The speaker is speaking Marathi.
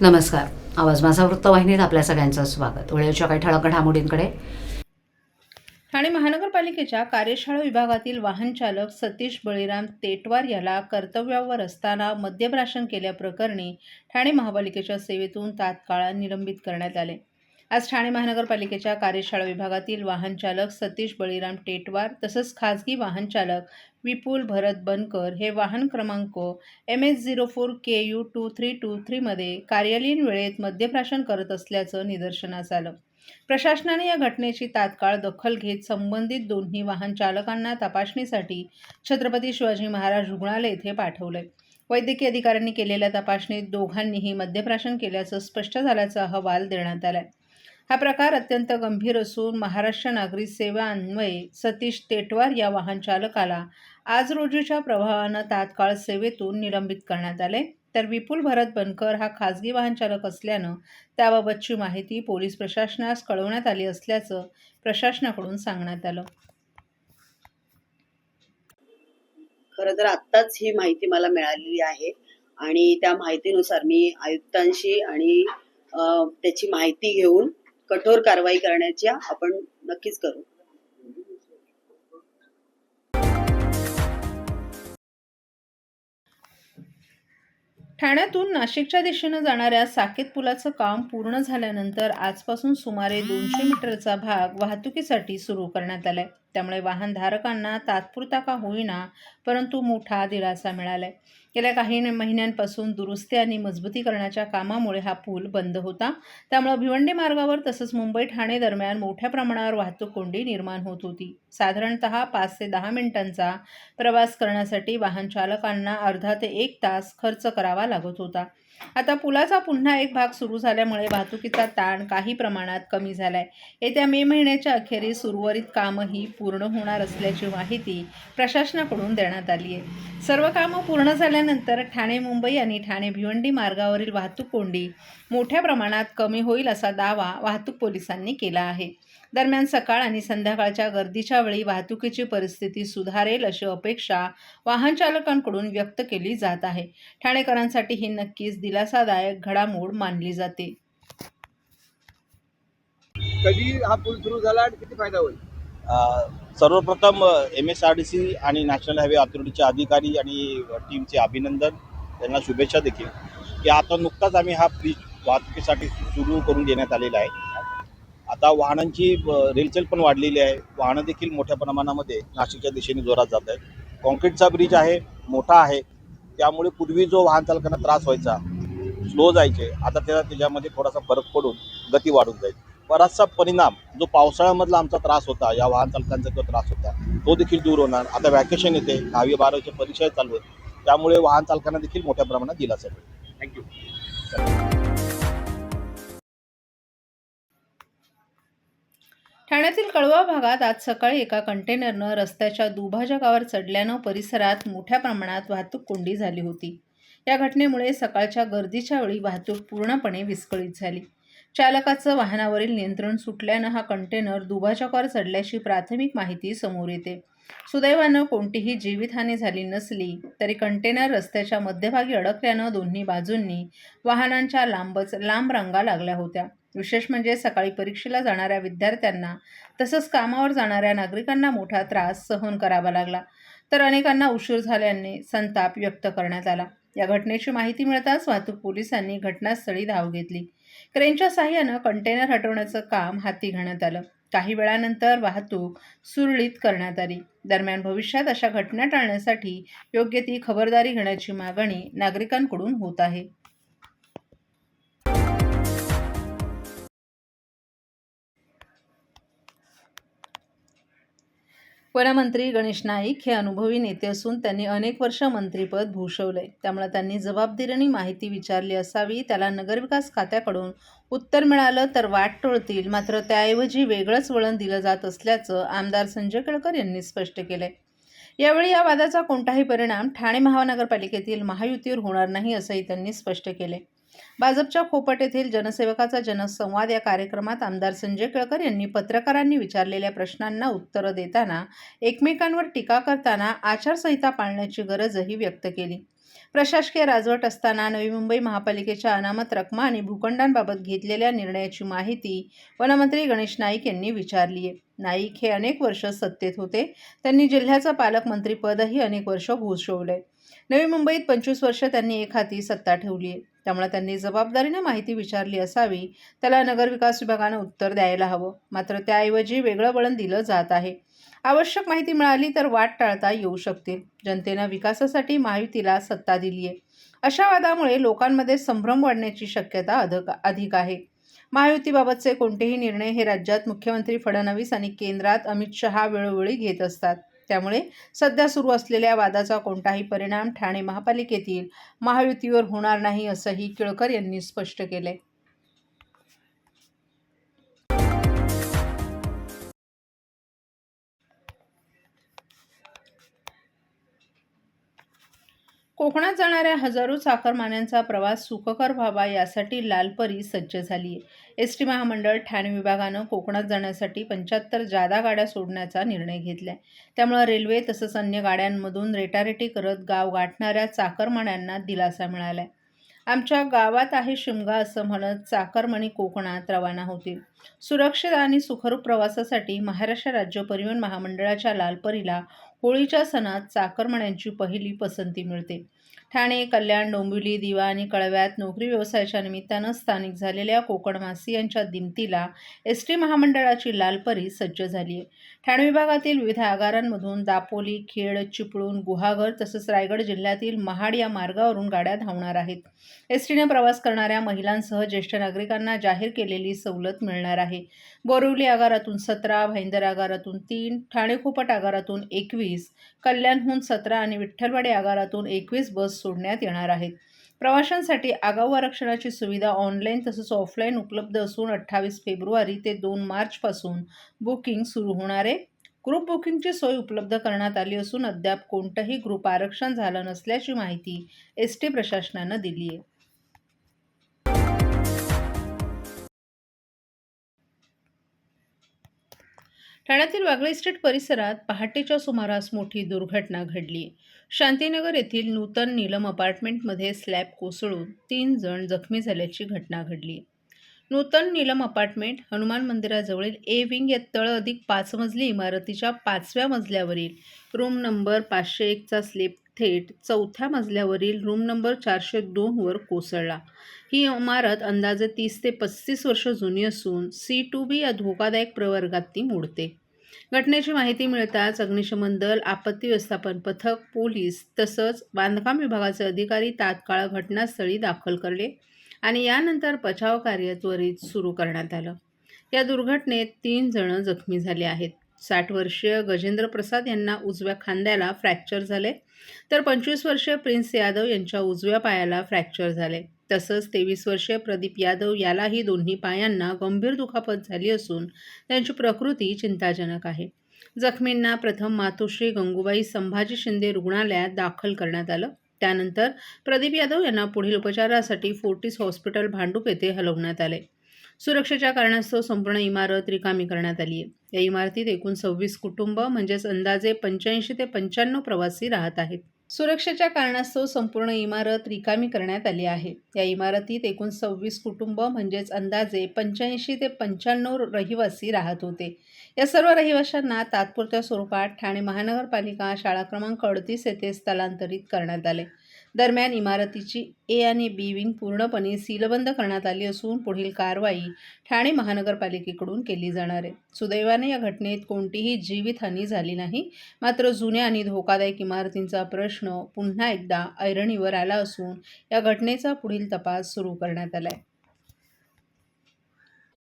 नमस्कार. आवाज माझा वृत्तवाहिनीत आपल्या सगळ्यांचं स्वागत. वेळेच्या काही ठळक घडामोडींकडे. ठाणे महानगरपालिकेच्या कार्यशाळा विभागातील वाहन चालक सतीश बळीराम तेटवार याला कर्तव्यावर असताना मद्यप्राशन केल्याप्रकरणी ठाणे महापालिकेच्या सेवेतून तात्काळ निलंबित करण्यात आले. आज ठाणे महानगरपालिकेच्या कार्यशाळा विभागातील वाहन चालक सतीश बळीराम तेटवार तसंच खाजगी वाहन चालक विपुल भरत बनकर हे वाहन क्रमांक MS04KU2323 मध्ये कार्यालयीन वेळेत मद्यप्राशन करत असल्याचं निदर्शनास आलं. प्रशासनाने या घटनेची तात्काळ दखल घेत संबंधित दोन्ही वाहन चालकांना तपासणीसाठी छत्रपती शिवाजी महाराज रुग्णालय येथे पाठवले. वैद्यकीय अधिकाऱ्यांनी केलेल्या तपासणीत दोघांनीही मद्यप्राशन केल्याचं स्पष्ट झाल्याचा अहवाल देण्यात आलाय. हा प्रकार अत्यंत गंभीर असून महाराष्ट्र नागरी सेवा अन्वये सतीश तेटवार या वाहन चालकाला आज रोजीच्या प्रभावानं तात्काळ सेवेतून निलंबित करण्यात आले. तर विपुल भरत बनकर हा खाजगी वाहन चालक असल्यानं त्याबाबतची माहिती पोलीस प्रशासनास कळवण्यात आली असल्याचं प्रशासनाकडून सांगण्यात आलं. खरं तर आत्ताच ही माहिती मला मिळालेली आहे आणि त्या माहितीनुसार मी आयुक्तांशी आणि त्याची माहिती घेऊन कठोर कारवाई करण्याची आपण नक्कीच करू. ठाण्यातून नाशिकच्या दिशेनं जाणाऱ्या साकेत पुलाचं काम पूर्ण झाल्यानंतर आजपासून सुमारे 200 मीटरचा भाग वाहतुकीसाठी सुरू करण्यात आलाय. त्यामुळे वाहनधारकांना तात्पुरता का होईना परंतु मोठा दिलासा मिळालाय. गेल्या काही महिन्यांपासून दुरुस्ती आणि मजबूतीकरणाच्या कामामुळे हा पूल बंद होता. त्यामुळे भिवंडी मार्गावर तसंच मुंबई ठाणे दरम्यान मोठ्या प्रमाणावर वाहतूक कोंडी निर्माण होत होती. साधारणतः 5 ते 10 मिनिटांचा प्रवास करण्यासाठी वाहन चालकांना अर्धा ते 1 तास खर्च करावा लागत होता. आता पुलाचा पुन्हा एक भाग सुरू झाल्यामुळे वाहतुकीचा ताण काही प्रमाणात कमी झालाय. येत्या मे महिन्याच्या अखेरीस उर्वरित कामही पूर्ण होणार असल्याची माहिती प्रशासनाकडून देण्यात आली आहे. सर्व कामं पूर्ण झाल्यानंतर ठाणे मुंबई आणि ठाणे भिवंडी मार्गावरील वाहतूक कोंडी मोठ्या प्रमाणात कमी होईल असा दावा वाहतूक पोलिसांनी केला आहे. दरम्यान सकाळ आणि संध्याकाळच्या गर्दीच्या वेळी वाहतुकीची परिस्थिती सुधारेल अशी अपेक्षा वाहन चालकांकडून व्यक्त केली जात आहे. ठाणेकरांसाठी ही नक्कीच दिलासादायक घडामोड मानली जाते. कधी हा पूल सुरू झाला आणि किती फायदा होईल? सर्वप्रथम MSRDC आणि नॅशनल हायवे अथॉरिटीचे अधिकारी आणि टीमचे अभिनंदन, त्यांना शुभेच्छा देखील की आता नुकताच आम्ही हा ब्रिज वाहतुकीसाठी सुरू करून देण्यात आलेला आहे. आता वाहनांची रेलचेल पण वाढलेली आहे. वाहनं देखील मोठ्या प्रमाणामध्ये नाशिकच्या दिशेने जोरात जात आहेत. कॉन्क्रीटचा ब्रिज आहे, मोठा आहे, त्यामुळे पूर्वी जो वाहन चालकांना त्रास व्हायचा, स्लो जायचे, आता त्याच्यामध्ये थोडासा फरक पडून गती वाढून जाईल. बराचसा परिणाम जो पावसाळ्यामधला आमचा त्रास होता, या वाहन चालकांचा जो त्रास होता, तो देखील दूर होणार. आता वॅकेशन येते, 10वी 12वीच्या परीक्षा चालू आहेत, त्यामुळे वाहन चालकांना देखील मोठ्या प्रमाणात दिलासा मिळेल. थँक्यू. ठाण्यातील कळवा भागात आज सकाळी एका कंटेनरनं रस्त्याच्या दुभाजकावर चढल्यानं परिसरात मोठ्या प्रमाणात वाहतूक कोंडी झाली होती. या घटनेमुळे सकाळच्या गर्दीच्या वेळी वाहतूक पूर्णपणे विस्कळीत झाली. चालकाचं वाहनावरील नियंत्रण सुटल्यानं हा कंटेनर दुभाजकावर चढल्याची प्राथमिक माहिती समोर येते. सुदैवानं कोणतीही जीवितहानी झाली नसली तरी कंटेनर रस्त्याच्या मध्यभागी अडकल्यानं दोन्ही बाजूंनी वाहनांच्या लांब रांगा लागल्या होत्या. विशेष म्हणजे सकाळी परीक्षेला जाणाऱ्या विद्यार्थ्यांना तसंच कामावर जाणाऱ्या नागरिकांना मोठा त्रास सहन करावा लागला. तर अनेकांना उशीर झाल्याने संताप व्यक्त करण्यात आला. या घटनेची माहिती मिळताच वाहतूक पोलिसांनी घटनास्थळी धाव घेतली. क्रेनच्या साहाय्यानं कंटेनर हटवण्याचं काम हाती घेण्यात आलं. काही वेळानंतर वाहतूक सुरळीत करण्यात आली. दरम्यान भविष्यात अशा घटना टाळण्यासाठी योग्य ती खबरदारी घेण्याची मागणी नागरिकांकडून होत आहे. वनमंत्री गणेश नाईक हे अनुभवी नेते असून त्यांनी अनेक वर्ष मंत्रिपद भूषवलंय. त्यामुळे त्यांनी जबाबदारीने माहिती विचारली असावी. त्याला नगरविकास खात्याकडून उत्तर मिळालं तर वाट टळतील, मात्र त्याऐवजी वेगळंच वळण दिलं जात असल्याचं आमदार संजय केळकर यांनी स्पष्ट केलंय. यावेळी या वादाचा कोणताही परिणाम ठाणे महानगरपालिकेतील महायुतीवर होणार नाही असंही त्यांनी स्पष्ट केले. भाजपच्या खोपट येथील जनसेवकाचा जनसंवाद या कार्यक्रमात आमदार संजय केळकर यांनी पत्रकारांनी विचारलेल्या प्रश्नांना उत्तरं देताना एकमेकांवर टीका करताना आचारसंहिता पाळण्याची गरजही व्यक्त केली. प्रशासकीय राजवट असताना नवी मुंबई महापालिकेच्या अनामत रकमा आणि भूखंडांबाबत घेतलेल्या निर्णयाची माहिती वनमंत्री गणेश नाईक यांनी विचारली आहे. नाईक हे अनेक वर्ष सत्तेत होते. त्यांनी जिल्ह्याचं पालकमंत्रीपदही अनेक वर्ष भूषवलंय. नवी मुंबईत 25 वर्ष त्यांनी एक हाती सत्ता ठेवली आहे. त्यामुळे त्यांनी जबाबदारीने माहिती विचारली असावी. त्याला नगरविकास विभागानं उत्तर द्यायला हवं. मात्र त्याऐवजी वेगळं वळण दिलं जात आहे. आवश्यक माहिती मिळाली तर वाट टाळता येऊ शकतील. जनतेनं विकासासाठी महायुतीला सत्ता दिली आहे. अशा वादामुळे लोकांमध्ये संभ्रम वाढण्याची शक्यता अधिक आहे. महायुतीबाबतचे कोणतेही निर्णय हे राज्यात मुख्यमंत्री फडणवीस आणि केंद्रात अमित शहा वेळोवेळी घेत असतात. त्यामुळे सध्या सुरू असलेल्या वादाचा कोणताही परिणाम ठाणे महापालिकेतील महायुतीवर होणार नाही असंही केळकर यांनी स्पष्ट केलंय. कोकणात जाणाऱ्या हजारो चाकरमान्यांचा प्रवास सुखकर व्हावा यासाठी लालपरी सज्ज झाली आहे. एसटी महामंडळ ठाणे विभागानं कोकणात जाण्यासाठी 75 जादा गाड्या सोडण्याचा निर्णय घेतलाय. त्यामुळे रेल्वे तसंच अन्य गाड्यांमधून रेटारेटी करत गाव गाठणाऱ्या चाकरमान्यांना दिलासा मिळालाय. आमच्या गावात आहे शिमगा असं म्हणत चाकरमानी कोकणात रवाना होतील. सुरक्षित आणि सुखरूप प्रवासासाठी महाराष्ट्र राज्य परिवहन महामंडळाच्या लालपरीला होळीच्या सणात चाकरमान्यांची पहिली पसंती मिळते. ठाणे, कल्याण, डोंबिवली, दिवा आणि कळव्यात नोकरी व्यवसायाच्या निमित्तानं स्थानिक झालेल्या कोकणवासियांच्या दिमतीला एसटी महामंडळाची लालपरी सज्ज झाली आहे. ठाणे विभागातील विविध आगारांमधून दापोली, खेड, चिपळूण, गुहागर तसंच रायगड जिल्ह्यातील महाड या मार्गावरून गाड्या धावणार आहेत. एसटीने प्रवास करणाऱ्या महिलांसह ज्येष्ठ नागरिकांना जाहीर केलेली सवलत मिळणार आहे. बोरिवली आगारातून 17, भाईंदर आगारातून 3, ठाणे खोपट आगारातून 21, कल्याणहून 17 आणि विठ्ठलवाडी आगारातून 21 बस सोडण्यात येणार आहेत. प्रवाशांसाठी आगाऊ आरक्षणाची सुविधा ऑनलाईन तसंच ऑफलाईन उपलब्ध असून 28 फेब्रुवारी ते 2 मार्चपासून बुकिंग सुरू होणार आहे. ग्रुप बुकिंगची सोय उपलब्ध करण्यात आली असून अद्याप कोणतंही ग्रुप आरक्षण झालं नसल्याची माहिती एसटी प्रशासनानं दिली आहे. ठाण्यातील वागळे स्ट्रीट परिसरात पहाटेच्या सुमारास मोठी दुर्घटना घडली. शांतीनगर येथील नूतन नीलम अपार्टमेंटमध्ये स्लॅब कोसळून 3 जण जखमी झाल्याची घटना घडली. नूतन नीलम अपार्टमेंट हनुमान मंदिराजवळील ए विंग या तळ+5 मजली इमारतीच्या 5व्या मजल्यावरील रूम नंबर 501चा स्लॅब थेट 4थ्या मजल्यावरील रूम नंबर 402 वर कोसळला. ही इमारत अंदाजे 30 ते 35 वर्ष जुनी असून C2B या धोकादायक प्रवर्गात ती मोडते. घटनेची माहिती मिळताच अग्निशमन दल, आपत्ती व्यवस्थापन पथक, पोलीस तसंच बांधकाम विभागाचे अधिकारी तात्काळ घटनास्थळी दाखल करले आणि यानंतर बचाव कार्य त्वरित सुरू करण्यात आलं. या दुर्घटनेत 3 जण जखमी झाले आहेत. 60 वर्षीय गजेंद्र प्रसाद यांना उजव्या खांद्याला फ्रॅक्चर झाले तर 25 वर्षीय प्रिन्स यादव यांच्या उजव्या पायाला फ्रॅक्चर झाले. तसंच 23 वर्षीय प्रदीप यादव यालाही दोन्ही पायांना गंभीर दुखापत झाली असून त्यांची प्रकृती चिंताजनक आहे. जखमींना प्रथम मातोश्री गंगूबाई संभाजी शिंदे रुग्णालयात दाखल करण्यात आलं. त्यानंतर प्रदीप यादव यांना पुढील उपचारासाठी फोर्टिस हॉस्पिटल भांडूप येथे हलवण्यात आले. सुरक्षेच्या कारणास्तव संपूर्ण इमारत रिकामी करण्यात आली आहे. या इमारतीत एकूण 26 कुटुंब म्हणजेच अंदाजे 85 ते 95 प्रवासी राहत आहेत. सुरक्षेच्या कारणास्तव संपूर्ण इमारत रिकामी करण्यात आली आहे. या इमारतीत एकूण 26 कुटुंब म्हणजेच अंदाजे 85 ते 95 रहिवासी राहत होते. या सर्व रहिवाशांना तात्पुरत्या स्वरूपात ठाणे महानगरपालिका शाळा क्रमांक 38 येथे स्थलांतरित करण्यात आले. दरम्यान इमारतीची ए आणि बी विंग पूर्णपणे सीलबंद करण्यात आली असून पुढील कारवाई ठाणे महानगरपालिकेकडून केली जाणार आहे. सुदैवाने या घटनेत कोणतीही जीवितहानी झाली नाही. मात्र जुन्या आणि धोकादायक इमारतींचा प्रश्न पुन्हा एकदा ऐरणीवर आला असून या घटनेचा पुढील तपास सुरू करण्यात आला आहे.